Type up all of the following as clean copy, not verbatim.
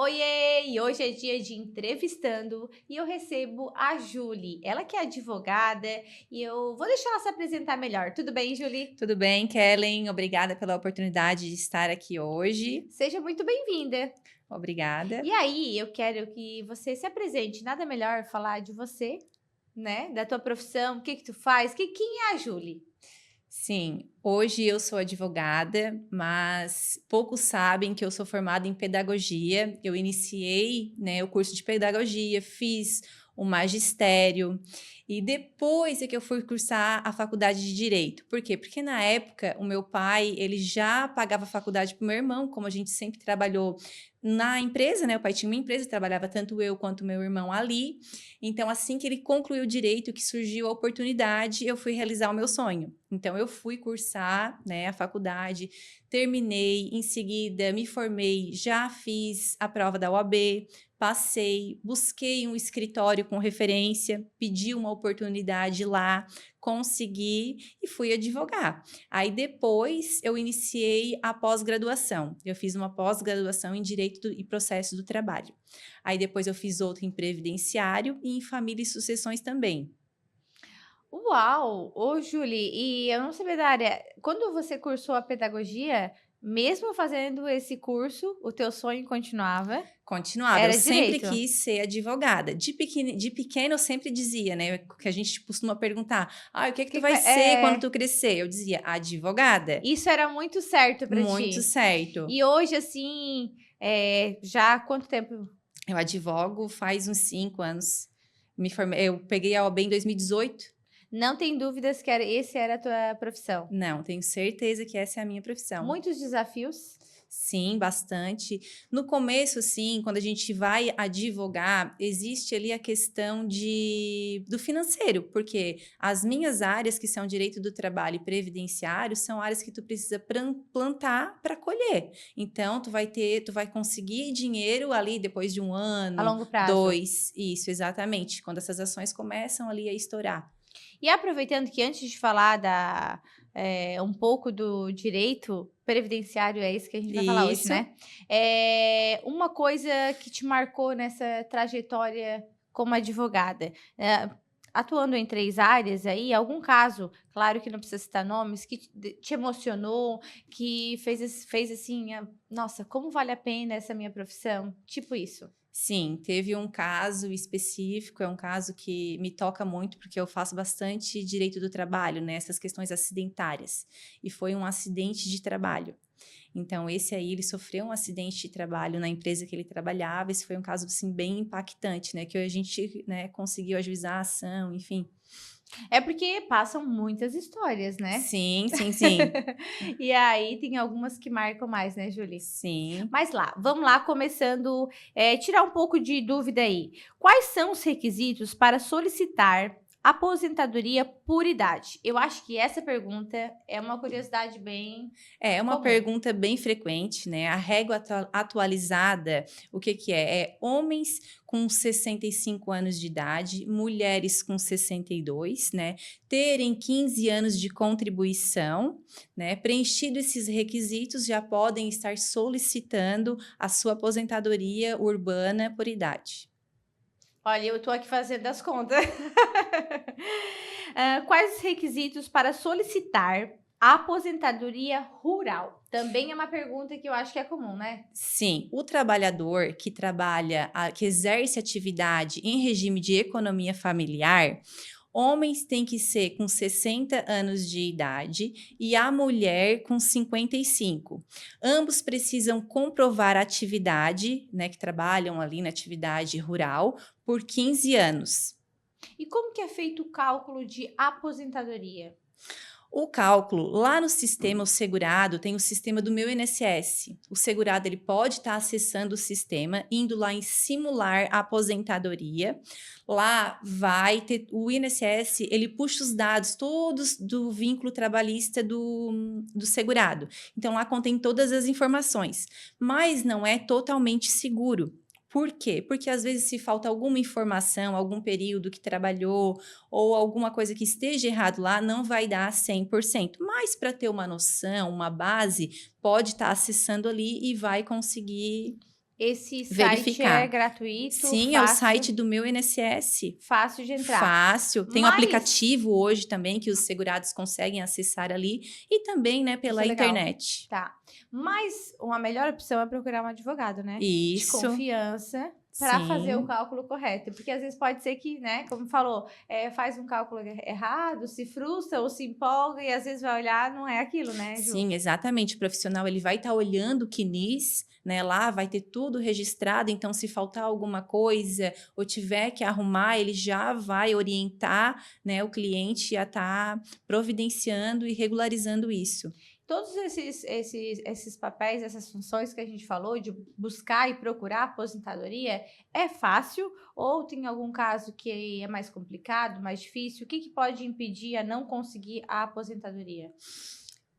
Oiê! E hoje é dia de entrevistando e eu recebo a Julie. Ela que é advogada e eu vou deixar ela se apresentar melhor. Tudo bem, Julie? Tudo bem, Kellen? Obrigada pela oportunidade de estar aqui hoje. Seja muito bem-vinda. Obrigada. E aí, eu quero que você se apresente. Nada melhor falar de você, né? Da tua profissão, o que que tu faz? Quem é a Julie? Sim, hoje eu sou advogada, mas poucos sabem que eu sou formada em pedagogia. Eu iniciei, né, o curso de pedagogia, fiz o magistério e depois é que eu fui cursar a faculdade de direito. Por quê? Porque na época o meu pai, ele já pagava a faculdade para o meu irmão, como a gente sempre trabalhou na empresa, né? O pai tinha uma empresa, trabalhava tanto eu quanto meu irmão ali. Então, assim que ele concluiu o direito, que surgiu a oportunidade, eu fui realizar o meu sonho. Então, eu fui cursar, né, a faculdade, terminei, em seguida me formei, já fiz a prova da OAB, passei, busquei um escritório com referência, pedi uma oportunidade lá, consegui e fui advogar. Aí depois eu iniciei a pós-graduação. Eu fiz uma pós-graduação em e Processo do Trabalho. Aí depois eu fiz outra em Previdenciário e em Família e Sucessões também. Uau! Ô, Julie, e eu não sabia da área. Quando você cursou a pedagogia, mesmo fazendo esse curso, o teu sonho continuava? Continuava, eu Era sempre direito? quis ser advogada. De pequena eu sempre dizia, né, que a gente costuma perguntar: "Ah, o que é que tu Que vai vai ser quando é, tu crescer?" Eu dizia: "Advogada". isso era muito certo para Muito ti. certo. E hoje, assim, já há quanto tempo? Eu advogo faz uns 5 anos. Eu peguei a OAB em 2018. Não tem dúvidas que esse era a tua profissão. Não, tenho certeza que essa é a minha profissão. Muitos desafios? Sim, bastante. No começo, sim, quando a gente vai advogar, existe ali a questão do financeiro, porque as minhas áreas, que são direito do trabalho e previdenciário, são áreas que tu precisa plantar para colher. Então, tu vai conseguir dinheiro ali depois de um A ano, longo prazo. 2, isso, exatamente, quando essas ações começam ali a estourar. E aproveitando que antes de falar um pouco do direito previdenciário, é isso que a gente vai falar hoje, Isso. né? Uma coisa que te marcou nessa trajetória como advogada, atuando em 3 áreas aí, algum caso, claro que não precisa citar nomes, que te emocionou, que fez assim: "Nossa, como vale a pena essa minha profissão?", tipo isso? Sim, teve um caso específico, é um caso que me toca muito, porque eu faço bastante direito do trabalho, né, essas questões acidentárias, e foi um acidente de trabalho. Então esse aí, ele sofreu um acidente de trabalho na empresa que ele trabalhava, esse foi um caso, assim, bem impactante, né, que a gente, né, conseguiu ajuizar a ação, enfim. É porque passam muitas histórias, né? Sim, sim, sim. E aí tem algumas que marcam mais, né, Julie? Sim. Mas lá, vamos lá, começando, tirar um pouco de dúvida aí. Quais são os requisitos para solicitar aposentadoria por idade? Eu acho que essa pergunta é uma curiosidade bem É uma comum. pergunta bem frequente, né, a régua atualizada, o que que é? É homens com 65 anos de idade, mulheres com 62, né, terem 15 anos de contribuição, né, preenchido esses requisitos, já podem estar solicitando a sua aposentadoria urbana por idade. Olha, eu tô aqui fazendo as contas. Quais os requisitos para solicitar a aposentadoria rural? Também é uma pergunta que eu acho que é comum, né? Sim, o trabalhador que que exerce atividade em regime de economia familiar, homens têm que ser com 60 anos de idade e a mulher com 55. Ambos precisam comprovar a atividade, né, que trabalham ali na atividade rural, por 15 anos. E como que é feito o cálculo de aposentadoria? O cálculo, lá no sistema, o segurado tem o sistema do meu INSS. O segurado, ele pode estar acessando o sistema, indo lá em simular a aposentadoria. Lá vai ter o INSS, ele puxa os dados todos do vínculo trabalhista do segurado. Então lá contém todas as informações, mas não é totalmente seguro. Por quê? Porque às vezes se falta alguma informação, algum período que trabalhou, ou alguma coisa que esteja errado lá, não vai dar 100%. Mas para ter uma noção, uma base, pode estar acessando ali e vai conseguir. Esse site verificar. é gratuito, Sim, é o site do meu INSS. fácil de entrar. Fácil. Tem um Mas- aplicativo hoje também que os segurados conseguem acessar ali e também, né, pela Isso é legal. internet. Tá. Mas uma melhor opção é procurar um advogado, né? Isso. De confiança para Sim. fazer o cálculo correto. Porque às vezes pode ser que, né, como falou, faz um cálculo errado, se frustra ou se empolga e às vezes vai olhar, não é aquilo, né, Ju? Sim, exatamente. O profissional ele vai estar olhando o CNIS, né? Lá vai ter tudo registrado, então se faltar alguma coisa ou tiver que arrumar, ele já vai orientar, né, o cliente a estar providenciando e regularizando isso. Todos esses papéis, essas funções que a gente falou, de buscar e procurar aposentadoria, é fácil ou tem algum caso que é mais complicado, mais difícil? O que pode impedir a não conseguir a aposentadoria?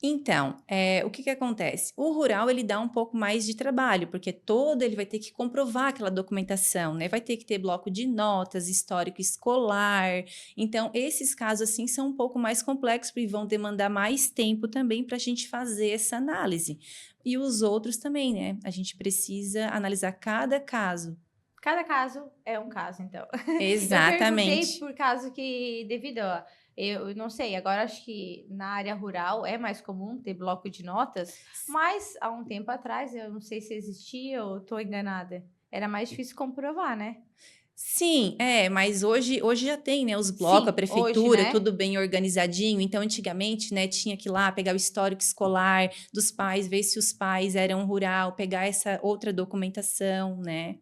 Então, o que acontece? O rural ele dá um pouco mais de trabalho, porque todo ele vai ter que comprovar aquela documentação, né? Vai ter que ter bloco de notas, histórico escolar. Então, esses casos assim são um pouco mais complexos e vão demandar mais tempo também para a gente fazer essa análise. E os outros também, né? A gente precisa analisar cada caso. Cada caso é um caso, então. Exatamente. Eu perguntei por caso que, devido a... Eu não sei, agora acho que na área rural é mais comum ter bloco de notas, mas há um tempo atrás, eu não sei se existia ou estou enganada, era mais difícil comprovar, né? Sim, mas hoje já tem, né, os blocos, Sim, a prefeitura, hoje, né? tudo bem organizadinho. Então, antigamente, né, tinha que ir lá pegar o histórico escolar dos pais, ver se os pais eram rural, pegar essa outra documentação, né?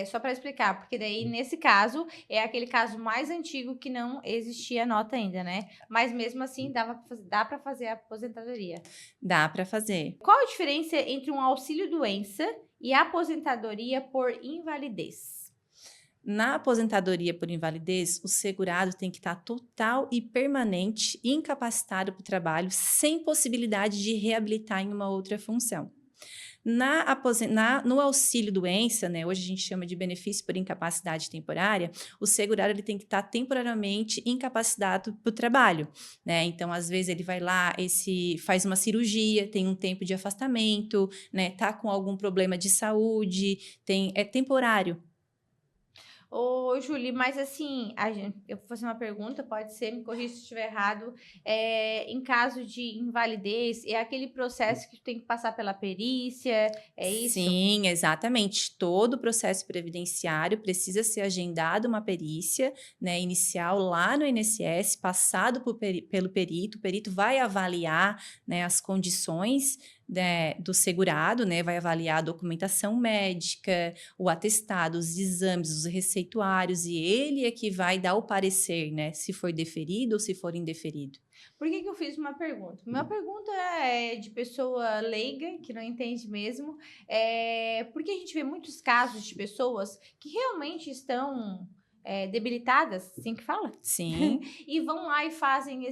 Só para explicar, porque daí, nesse caso, é aquele caso mais antigo que não existia nota ainda, né? Mas mesmo assim, dá para fazer a aposentadoria. Dá para fazer. Qual a diferença entre um auxílio-doença e aposentadoria por invalidez? Na aposentadoria por invalidez, o segurado tem que estar total e permanente incapacitado para o trabalho, sem possibilidade de reabilitar em uma outra função. No auxílio-doença, né, hoje a gente chama de benefício por incapacidade temporária, o segurado ele tem que estar temporariamente incapacitado para o trabalho, né? Então, às vezes, ele vai lá, faz uma cirurgia, tem um tempo de afastamento, né? Tá com algum problema de saúde, é temporário. Ô, Júlia, mas assim, eu vou fazer uma pergunta, pode ser, me corrija se estiver errado. Em caso de invalidez, é aquele processo que tem que passar pela perícia, é isso? Sim, exatamente. Todo o processo previdenciário precisa ser agendado uma perícia, né, inicial lá no INSS, passado pelo perito. O perito vai avaliar, né, as condições do segurado, né, vai avaliar a documentação médica, o atestado, os exames, os receituários, e ele é que vai dar o parecer, né, se foi deferido ou se for indeferido. Por que eu fiz uma pergunta? Minha pergunta é de pessoa leiga, que não entende mesmo, porque a gente vê muitos casos de pessoas que realmente estão debilitadas, assim que fala? Sim. E vão lá e fazem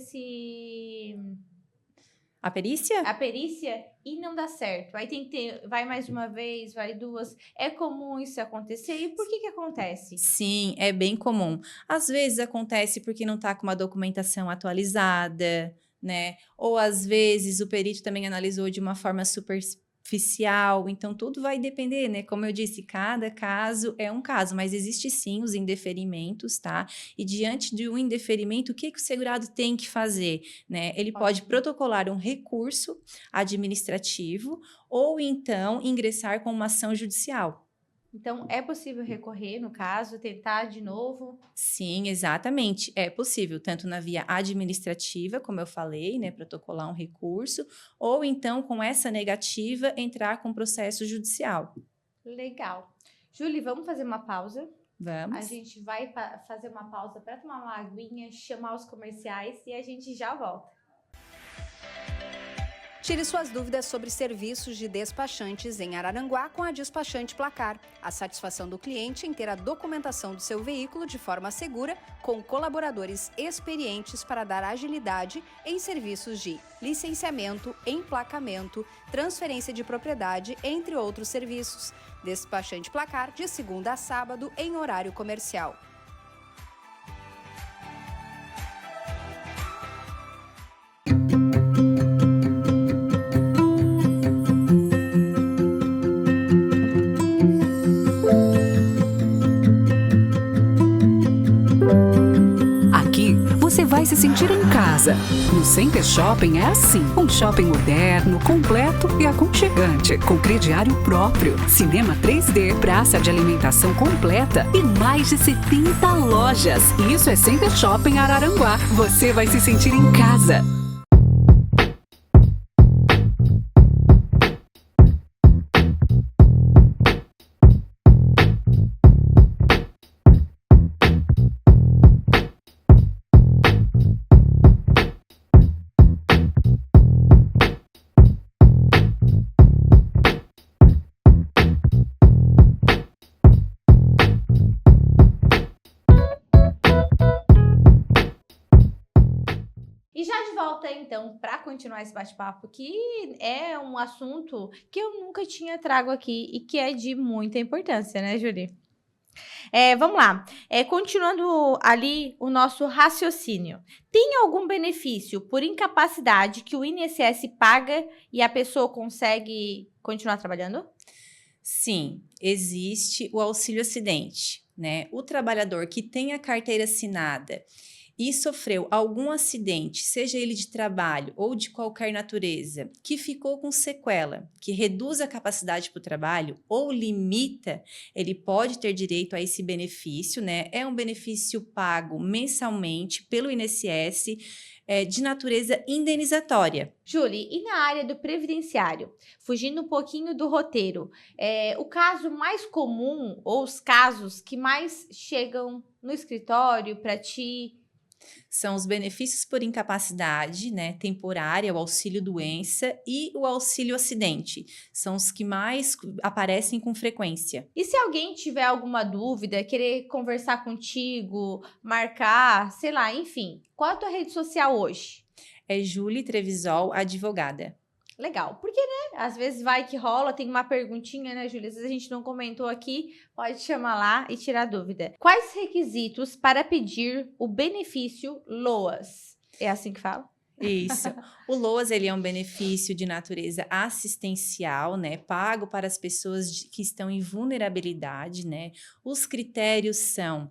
A perícia? a perícia e não dá certo. Aí tem que ter, vai mais uma vez, vai duas. É comum isso acontecer. E por que acontece? Sim, é bem comum. Às vezes acontece porque não está com uma documentação atualizada, né? Ou às vezes o perito também analisou de uma forma superficial, então tudo vai depender, né? Como eu disse, cada caso é um caso, mas existe sim os indeferimentos, tá? E diante de um indeferimento, o que o segurado tem que fazer, né? Ele pode protocolar um recurso administrativo ou então ingressar com uma ação judicial. Então, é possível recorrer, no caso, tentar de novo? Sim, exatamente. É possível, tanto na via administrativa, como eu falei, né, protocolar um recurso, ou então, com essa negativa, entrar com processo judicial. Legal. Júlia, vamos fazer uma pausa? Vamos. A gente vai fazer uma pausa para tomar uma aguinha, chamar os comerciais e a gente já volta. Tire suas dúvidas sobre serviços de despachantes em Araranguá com a Despachante Placar. A satisfação do cliente em ter a documentação do seu veículo de forma segura, com colaboradores experientes para dar agilidade em serviços de licenciamento, emplacamento, transferência de propriedade, entre outros serviços. Despachante Placar, de segunda a sábado, em horário comercial. sentir em casa. No Center Shopping é assim, um shopping moderno, completo e aconchegante, com crediário próprio, cinema 3D, praça de alimentação completa e mais de 70 lojas. Isso é Center Shopping Araranguá. Você vai se sentir em casa. E já de volta, então, para continuar esse bate-papo, que é um assunto que eu nunca tinha trago aqui e que é de muita importância, né, Júlia? Vamos lá. Continuando ali o nosso raciocínio. Tem algum benefício por incapacidade que o INSS paga e a pessoa consegue continuar trabalhando? Sim, existe o auxílio acidente, né? O trabalhador que tem a carteira assinada e sofreu algum acidente, seja ele de trabalho ou de qualquer natureza, que ficou com sequela, que reduz a capacidade para o trabalho ou limita, ele pode ter direito a esse benefício, né? É um benefício pago mensalmente pelo INSS, de natureza indenizatória. Julie, e na área do previdenciário, fugindo um pouquinho do roteiro, o caso mais comum ou os casos que mais chegam no escritório para ti? São os benefícios por incapacidade, né, temporária, o auxílio doença e o auxílio acidente. São os que mais aparecem com frequência. E se alguém tiver alguma dúvida, querer conversar contigo, marcar, sei lá, enfim, qual é a tua rede social hoje? É Julie Trevisol, advogada. Legal, porque, né, às vezes vai que rola, tem uma perguntinha, né, Júlia? Às vezes a gente não comentou aqui, pode chamar lá e tirar dúvida. Quais requisitos para pedir o benefício LOAS? É assim que fala? Isso. O LOAS, ele é um benefício de natureza assistencial, né? Pago para as pessoas que estão em vulnerabilidade, né? Os critérios são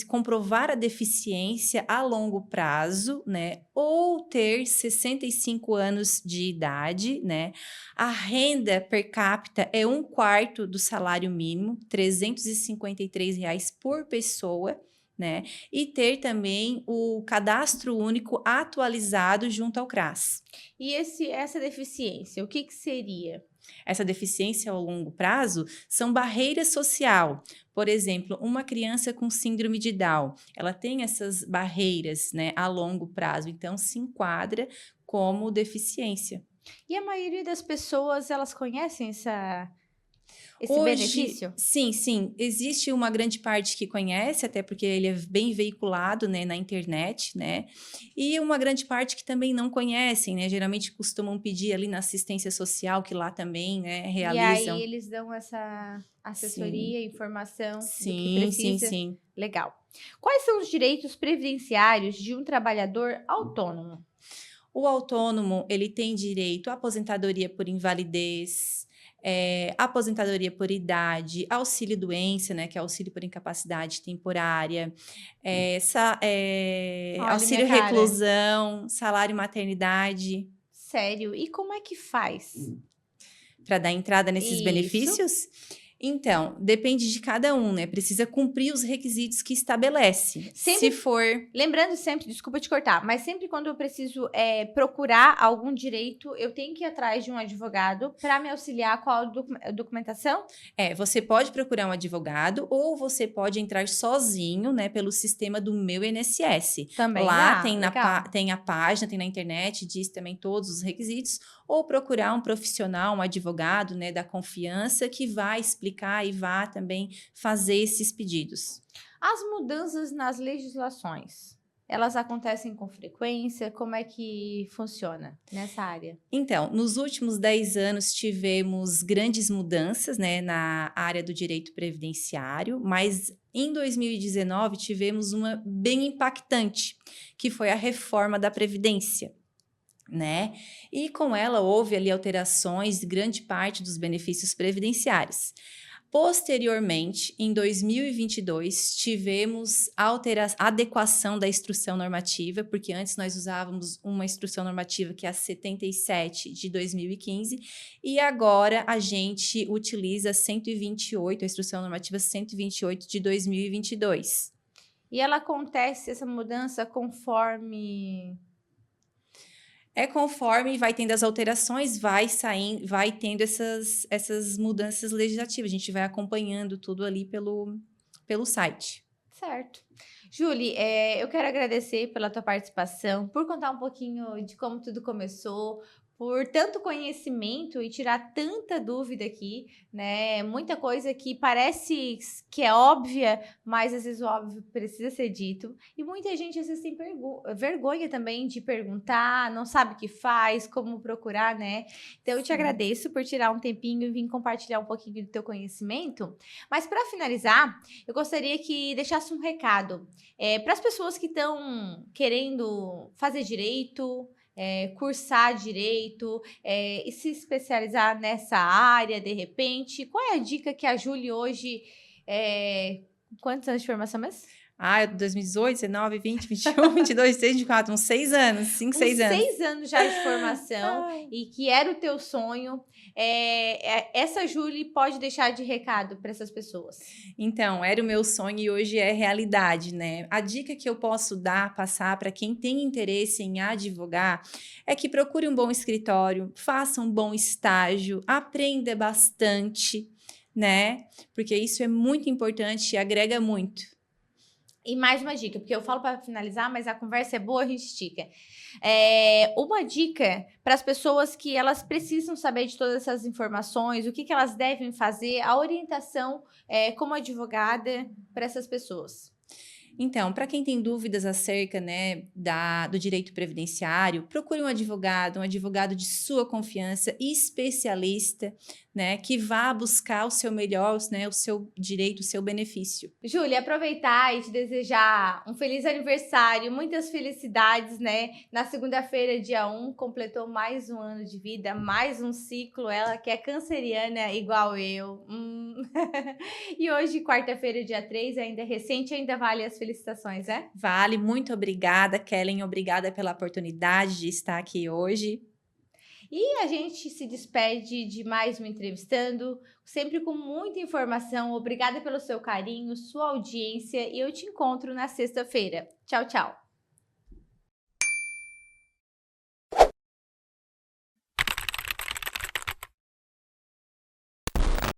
comprovar a deficiência a longo prazo, né? Ou ter 65 anos de idade, né? A renda per capita é 1/4 do salário mínimo, R$ 353 por pessoa, né? E ter também o cadastro único atualizado junto ao CRAS. E essa deficiência, o que seria? Essa deficiência ao longo prazo são barreiras social. Por exemplo, uma criança com síndrome de Down, ela tem essas barreiras, né, a longo prazo, então se enquadra como deficiência. E a maioria das pessoas, elas conhecem esse Hoje, benefício? sim. Existe uma grande parte que conhece, até porque ele é bem veiculado, né, na internet, né? E uma grande parte que também não conhecem, né? Geralmente costumam pedir ali na assistência social, que lá também, né, realizam. E aí eles dão essa assessoria, informação do que Sim, precisa. sim. Legal. Quais são os direitos previdenciários de um trabalhador autônomo? O autônomo, ele tem direito à aposentadoria por invalidez, aposentadoria por idade, auxílio doença, né, que é auxílio por incapacidade temporária, Olha, auxílio minha cara. reclusão, salário maternidade. Sério? E como é que faz? Para dar entrada nesses Isso. benefícios? Então, depende de cada um, né? Precisa cumprir os requisitos que estabelece. Sempre- Se for... Lembrando sempre, desculpa te cortar, mas sempre quando eu preciso procurar algum direito, eu tenho que ir atrás de um advogado para me auxiliar com a documentação? Você pode procurar um advogado ou você pode entrar sozinho, né, pelo sistema do Meu INSS. Também Lá dá, tem, legal. tem a página, tem na internet, diz também todos os requisitos, ou procurar um profissional, um advogado, né, da confiança, que vai explicar e vai também fazer esses pedidos. As mudanças nas legislações, elas acontecem com frequência? Como é que funciona nessa área? Então, nos últimos 10 anos tivemos grandes mudanças, né, na área do direito previdenciário, mas em 2019 tivemos uma bem impactante, que foi a reforma da Previdência, né? E com ela houve ali alterações de grande parte dos benefícios previdenciários. Posteriormente, em 2022, tivemos adequação da instrução normativa, porque antes nós usávamos uma instrução normativa que é a 77 de 2015, e agora a gente utiliza a 128, a instrução normativa 128 de 2022. E ela acontece, essa mudança, conforme... Conforme vai tendo as alterações, vai tendo essas mudanças legislativas. A gente vai acompanhando tudo ali pelo site. Certo. Julie, eu quero agradecer pela tua participação, por contar um pouquinho de como tudo começou, por tanto conhecimento e tirar tanta dúvida aqui, né? Muita coisa que parece que é óbvia, mas às vezes o óbvio precisa ser dito. E muita gente às vezes tem vergonha também de perguntar, não sabe o que faz, como procurar, né? Então eu te agradeço por tirar um tempinho e vir compartilhar um pouquinho do teu conhecimento. Mas para finalizar, eu gostaria que deixasse um recado para as pessoas que estão querendo fazer direito, cursar direito e se especializar nessa área de repente. Qual é a dica que a Julie hoje... quantos anos de formação mesmo? 2018, 19, 20, 21, 22, 23, 24, uns 6 anos, 5, 6 anos. 6 anos já de formação e que era o teu sonho. Essa Julie pode deixar de recado para essas pessoas? Então, era o meu sonho e hoje é realidade, né? A dica que eu posso passar para quem tem interesse em advogar é que procure um bom escritório, faça um bom estágio, aprenda bastante, né? Porque isso é muito importante e agrega muito. E mais uma dica, porque eu falo para finalizar, mas a conversa é boa, a gente estica. Uma dica para as pessoas que elas precisam saber de todas essas informações, o que elas devem fazer, a orientação como advogada para essas pessoas. Então, para quem tem dúvidas acerca, né, do direito previdenciário, procure um advogado de sua confiança, especialista, né, que vá buscar o seu melhor, né, o seu direito, o seu benefício. Júlia, aproveitar e te desejar um feliz aniversário, muitas felicidades, né? Na segunda-feira, dia 1, completou mais um ano de vida, mais um ciclo, ela que é canceriana igual eu. E hoje, quarta-feira, dia 3, ainda é recente, ainda vale as felicitações, né? Vale, muito obrigada, Kellen, obrigada pela oportunidade de estar aqui hoje. E a gente se despede de mais um Entrevistando, sempre com muita informação. Obrigada pelo seu carinho, sua audiência e eu te encontro na sexta-feira. Tchau, tchau!